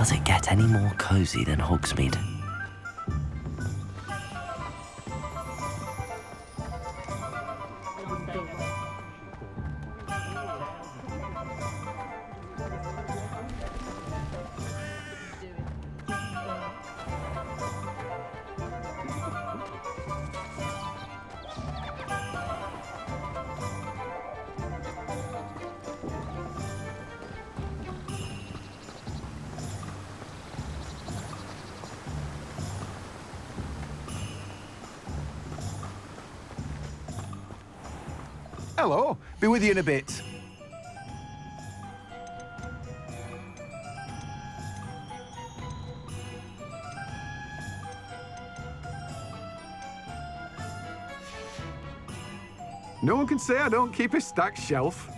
Does it get any more cosy than Hogsmeade? Hello, be with you in a bit. No one can say I don't keep a stacked shelf.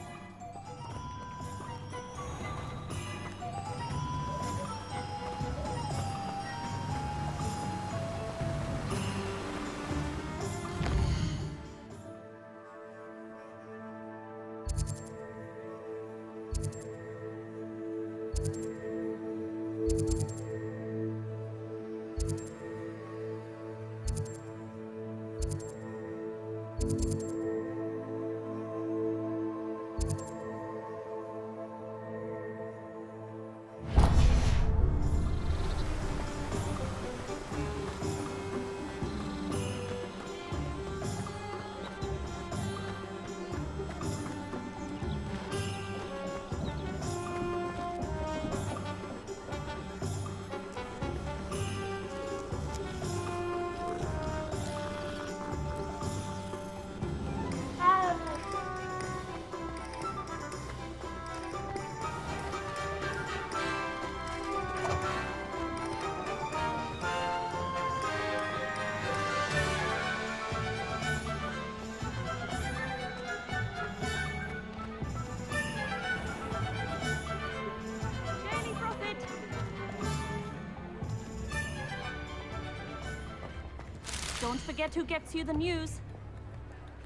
Don't forget who gets you the news.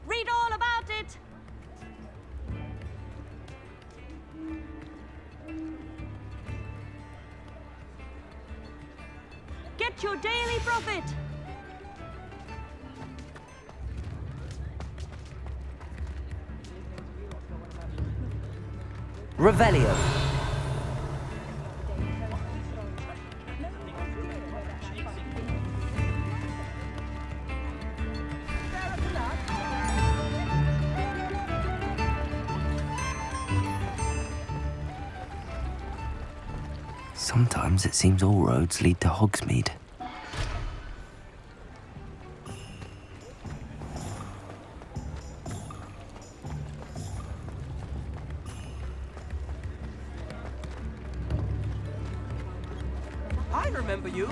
Read all about it! Get your daily profit! Revelio. Sometimes it seems all roads lead to Hogsmeade. I remember you.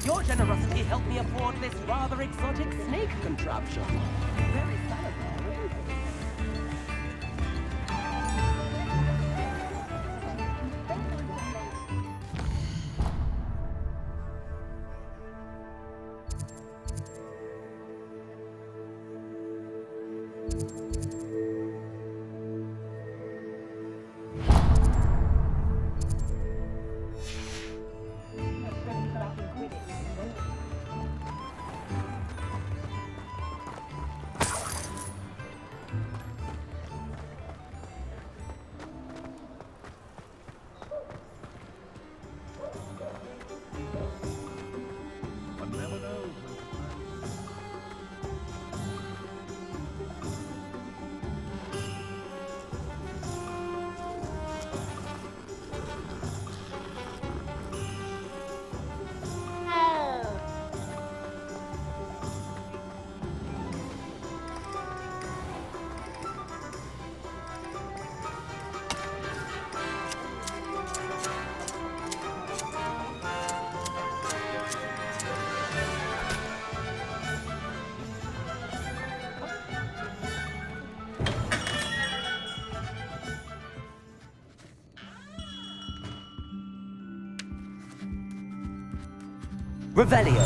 Your generosity helped me afford this rather exotic snake contraption. Very salutary. Revelio.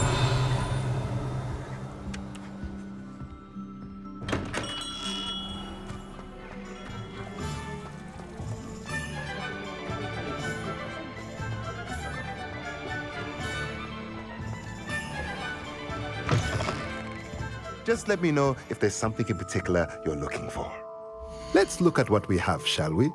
Just let me know if there's something in particular you're looking for. Let's look at what we have, shall we?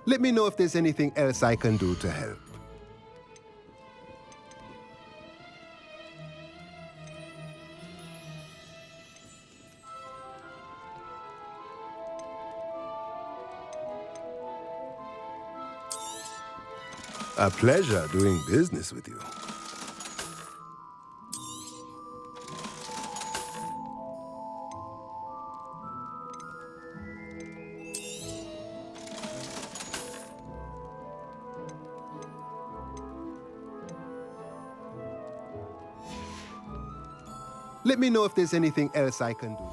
Let me know if there's anything else I can do to help. A pleasure doing business with you. Let me know if there's anything else I can do.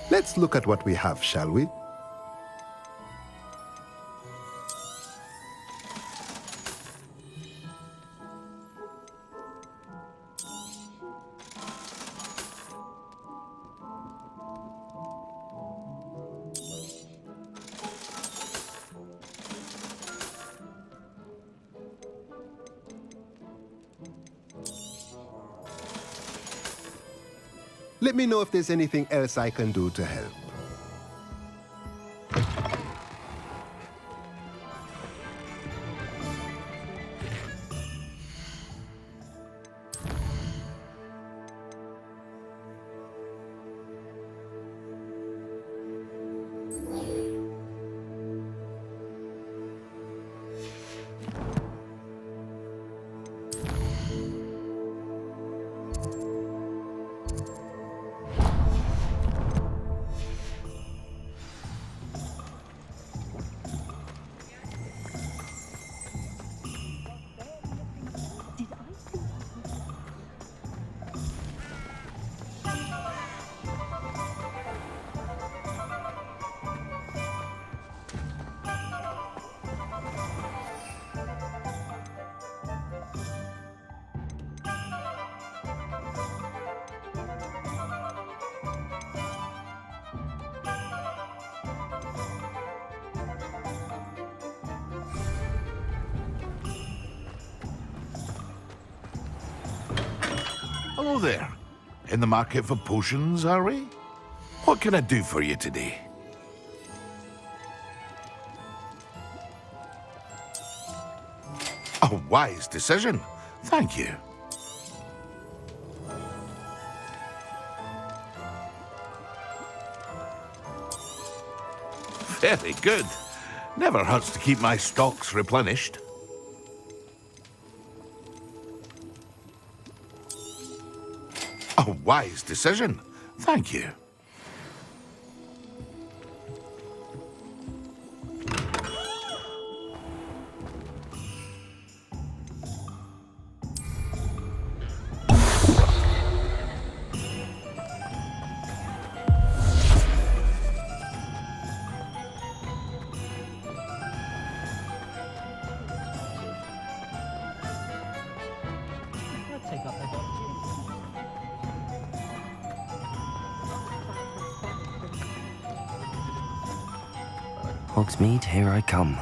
Let's look at what we have, shall we? Let me know if there's anything else I can do to help. Hello there. In the market for potions, are we? What can I do for you today? A wise decision. Thank you. Very good. Never hurts to keep my stocks replenished. A wise decision. Thank you. Hogsmeade, here I come.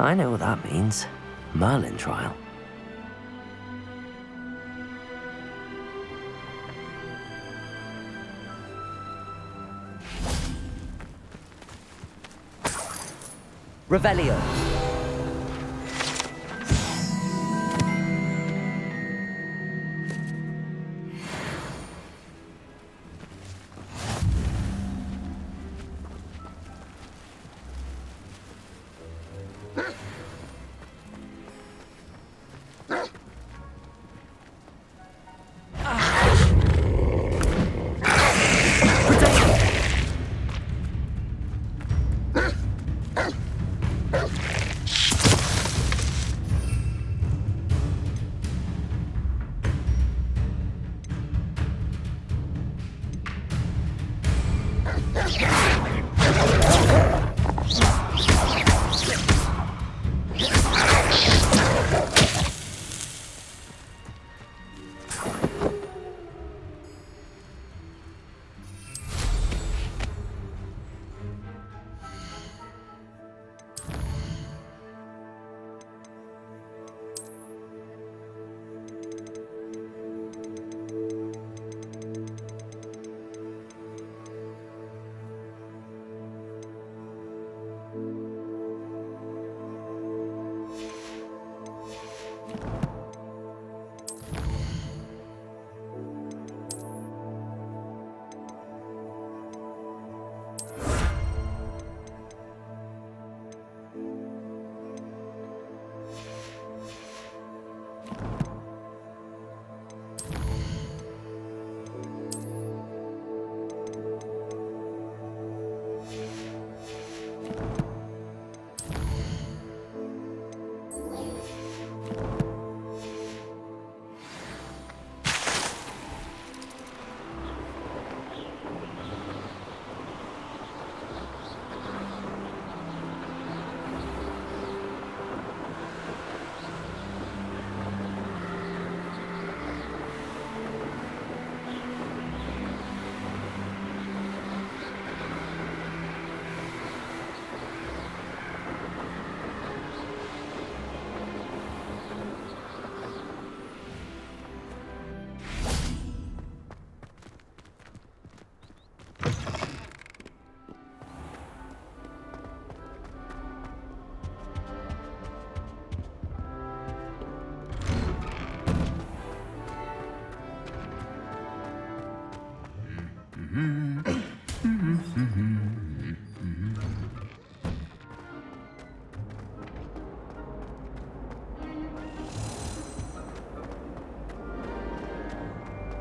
I know what that means. Merlin trial. Revelio.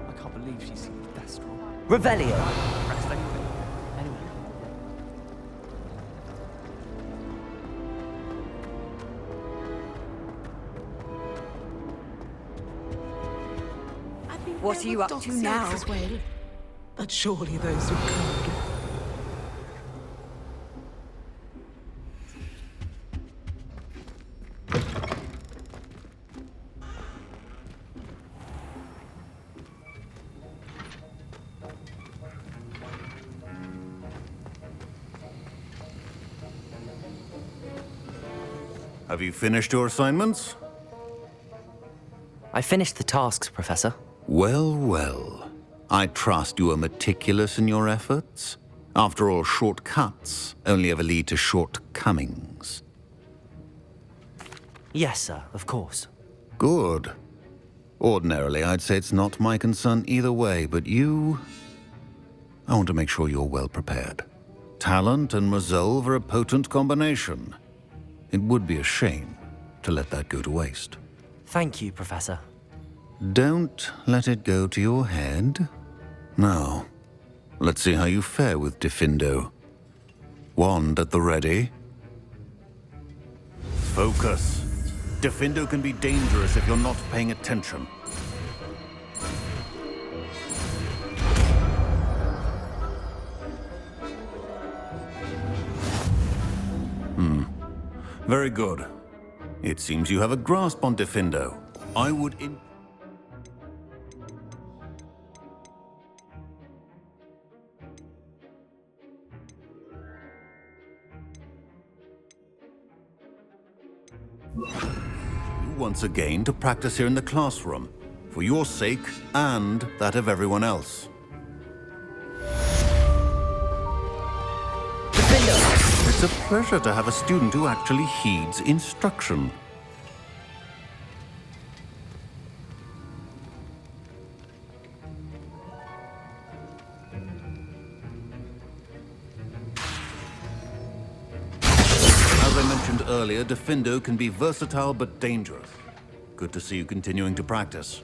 I can't believe she's seen Destral. Revelio. Anyway. What are you up to now? As well. But surely those who come. Have you finished your assignments? I finished the tasks, Professor. Well, well. I trust you are meticulous in your efforts. After all, shortcuts only ever lead to shortcomings. Yes, sir, of course. Good. Ordinarily, I'd say it's not my concern either way, but you... I want to make sure you're well prepared. Talent and resolve are a potent combination. It would be a shame to let that go to waste. Thank you, Professor. Don't let it go to your head. Now, let's see how you fare with Diffindo. Wand at the ready. Focus. Diffindo can be dangerous if you're not paying attention. Very good. It seems you have a grasp on Diffindo. I would once again to practice here in the classroom, for your sake and that of everyone else. It's a pleasure to have a student who actually heeds instruction. As I mentioned earlier, Defendo can be versatile but dangerous. Good to see you continuing to practice.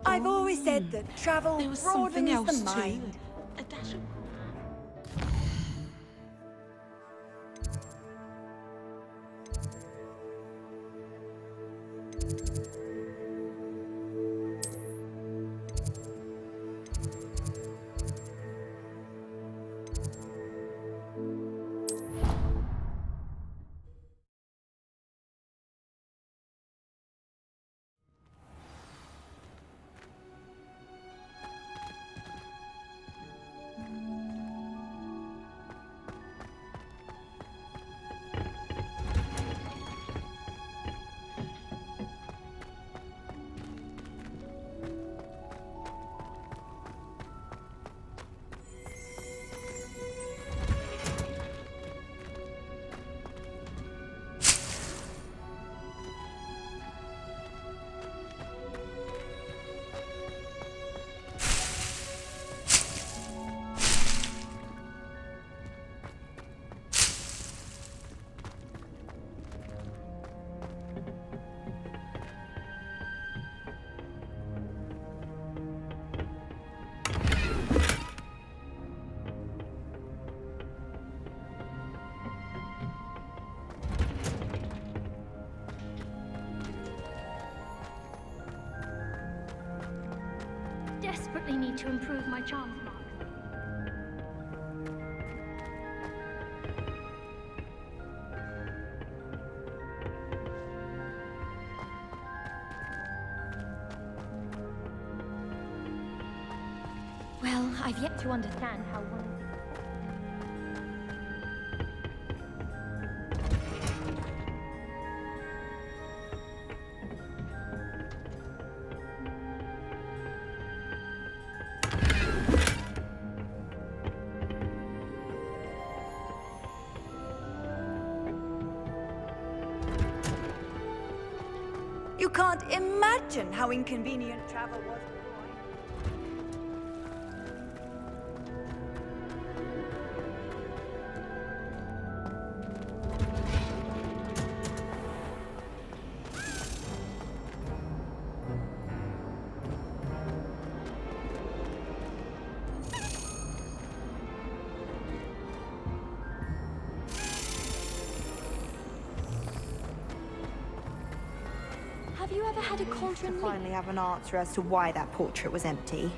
I've always said that travel There was something broadens else the too. mind. A dash of... Desperately need to improve my charms mark. Well, I've yet to understand how one... You can't imagine how inconvenient travel was before. Have you ever had a cauldron? Finally have an answer as to why that portrait was empty.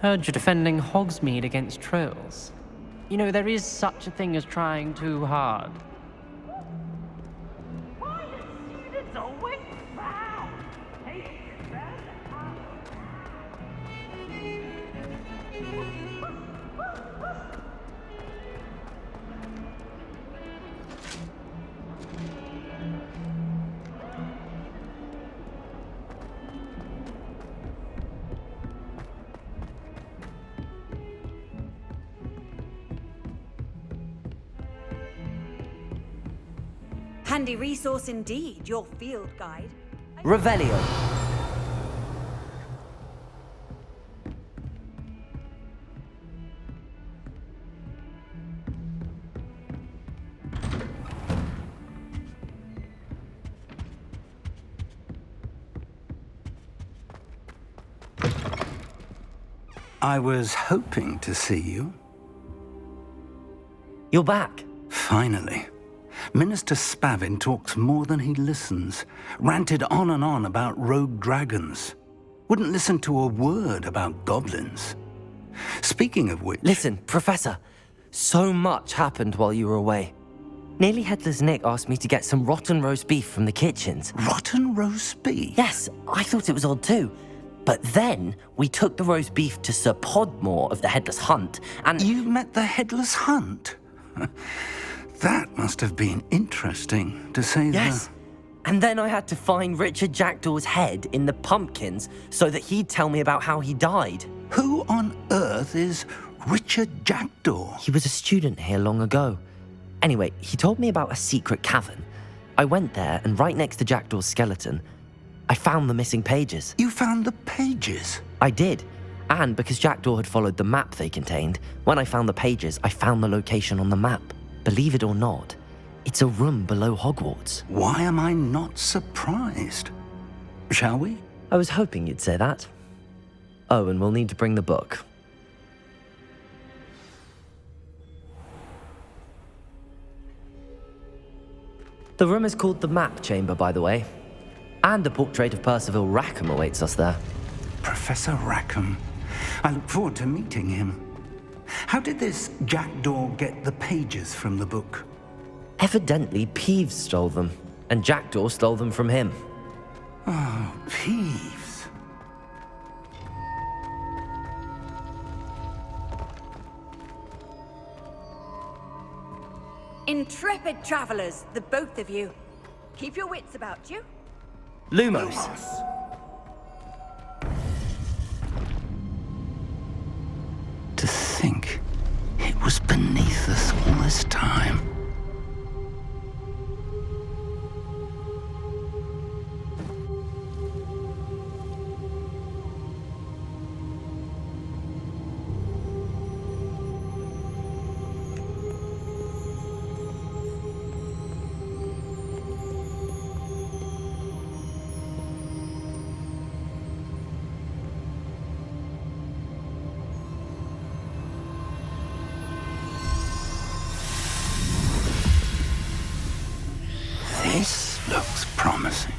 Heard you're defending Hogsmeade against trolls. You know, there is such a thing as trying too hard. Handy resource indeed, your field guide. Revelio. I was hoping to see you. You're back. Finally. Minister Spavin talks more than he listens. Ranted on and on about rogue dragons. Wouldn't listen to a word about goblins. Speaking of which... Listen, Professor. So much happened while you were away. Nearly Headless Nick asked me to get some rotten roast beef from the kitchens. Rotten roast beef? Yes, I thought it was odd too. But then we took the roast beef to Sir Podmore of the Headless Hunt, and... You met the Headless Hunt? That must have been interesting, to say the... Yes. And then I had to find Richard Jackdaw's head in the pumpkins so that he'd tell me about how he died. Who on earth is Richard Jackdaw? He was a student here long ago. Anyway, he told me about a secret cavern. I went there, and right next to Jackdaw's skeleton, I found the missing pages. You found the pages? I did. And because Jackdaw had followed the map they contained, when I found the pages, I found the location on the map. Believe it or not, it's a room below Hogwarts. Why am I not surprised? Shall we? I was hoping you'd say that. Oh, and we'll need to bring the book. The room is called the Map Chamber, by the way. And a portrait of Percival Rackham awaits us there. Professor Rackham. I look forward to meeting him. How did this Jackdaw get the pages from the book? Evidently, Peeves stole them, and Jackdaw stole them from him. Oh, Peeves. Intrepid travelers, the both of you. Keep your wits about you. Lumos. To think it was beneath us all this time. This looks promising.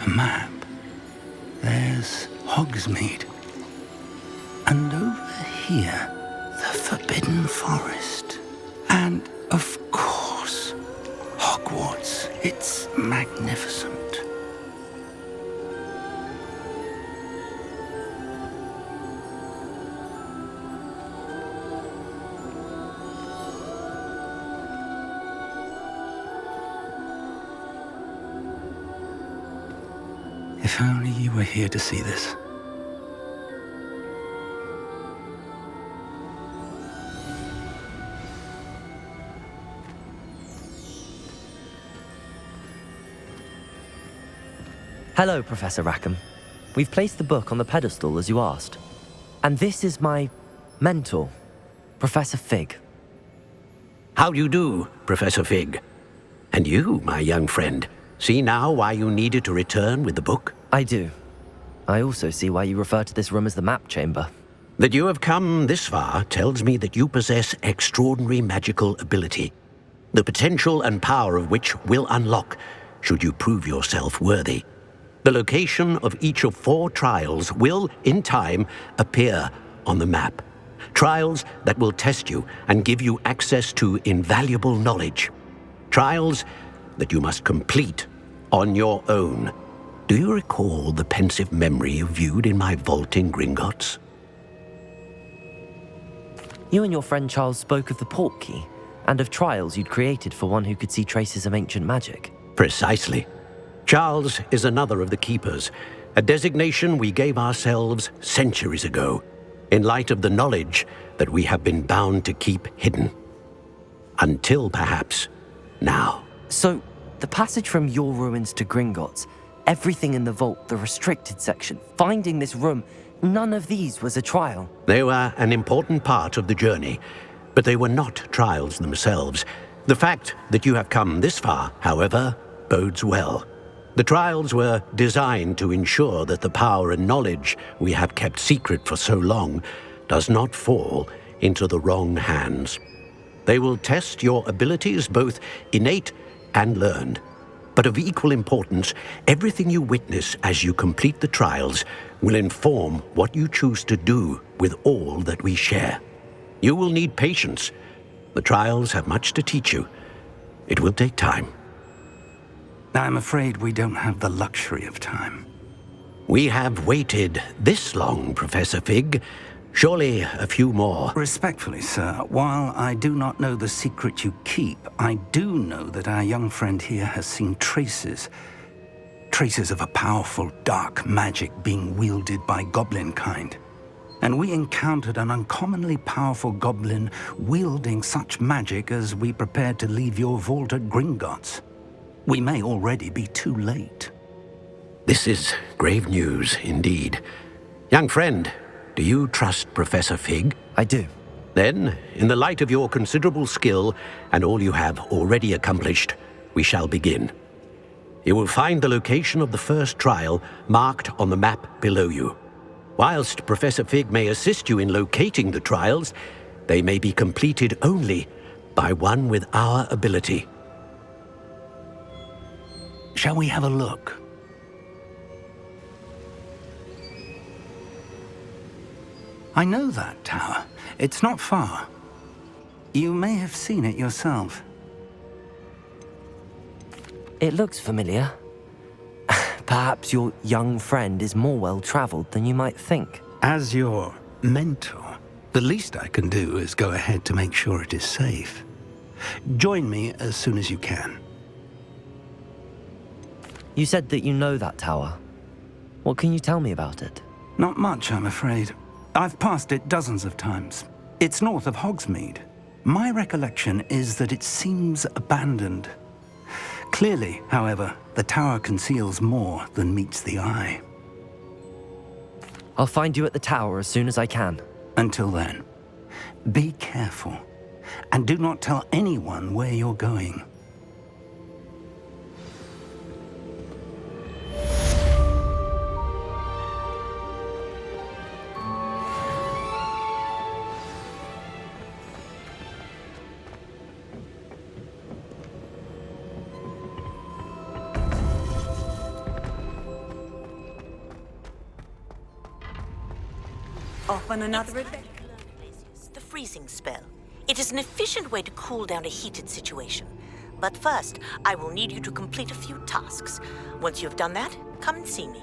Map. There's Hogsmeade. And over here, the Forbidden Forest. And, of course, Hogwarts. It's magnificent. If only you were here to see this. Hello, Professor Rackham. We've placed the book on the pedestal as you asked. And this is my mentor, Professor Fig. How do you do, Professor Fig? And you, my young friend, see now why you needed to return with the book? I do. I also see why you refer to this room as the Map Chamber. That you have come this far tells me that you possess extraordinary magical ability, the potential and power of which will unlock should you prove yourself worthy. The location of each of 4 trials will, in time, appear on the map. Trials that will test you and give you access to invaluable knowledge. Trials that you must complete on your own. Do you recall the pensive memory you viewed in my vault in Gringotts? You and your friend Charles spoke of the port key, and of trials you'd created for one who could see traces of ancient magic. Precisely. Charles is another of the Keepers, a designation we gave ourselves centuries ago, in light of the knowledge that we have been bound to keep hidden. Until, perhaps, now. So, the passage from your ruins to Gringotts, everything in the vault, the restricted section, finding this room, none of these was a trial. They were an important part of the journey, but they were not trials themselves. The fact that you have come this far, however, bodes well. The trials were designed to ensure that the power and knowledge we have kept secret for so long does not fall into the wrong hands. They will test your abilities, both innate and learned. But of equal importance, everything you witness as you complete the trials will inform what you choose to do with all that we share. You will need patience. The trials have much to teach you. It will take time. I'm afraid we don't have the luxury of time. We have waited this long, Professor Fig. Surely a few more. Respectfully, sir, while I do not know the secret you keep, I do know that our young friend here has seen traces of a powerful dark magic being wielded by goblin kind. And we encountered an uncommonly powerful goblin wielding such magic as we prepared to leave your vault at Gringotts. We may already be too late. This is grave news indeed. Young friend, do you trust Professor Fig? I do. Then, in the light of your considerable skill and all you have already accomplished, we shall begin. You will find the location of the first trial marked on the map below you. Whilst Professor Fig may assist you in locating the trials, they may be completed only by one with our ability. Shall we have a look? I know that tower. It's not far. You may have seen it yourself. It looks familiar. Perhaps your young friend is more well-traveled than you might think. As your mentor, the least I can do is go ahead to make sure it is safe. Join me as soon as you can. You said that you know that tower. What can you tell me about it? Not much, I'm afraid. I've passed it dozens of times. It's north of Hogsmeade. My recollection is that it seems abandoned. Clearly, however, the tower conceals more than meets the eye. I'll find you at the tower as soon as I can. Until then, be careful, and do not tell anyone where you're going. Off on another adventure. The freezing spell. It is an efficient way to cool down a heated situation. But first, I will need you to complete a few tasks. Once you've done that, come and see me.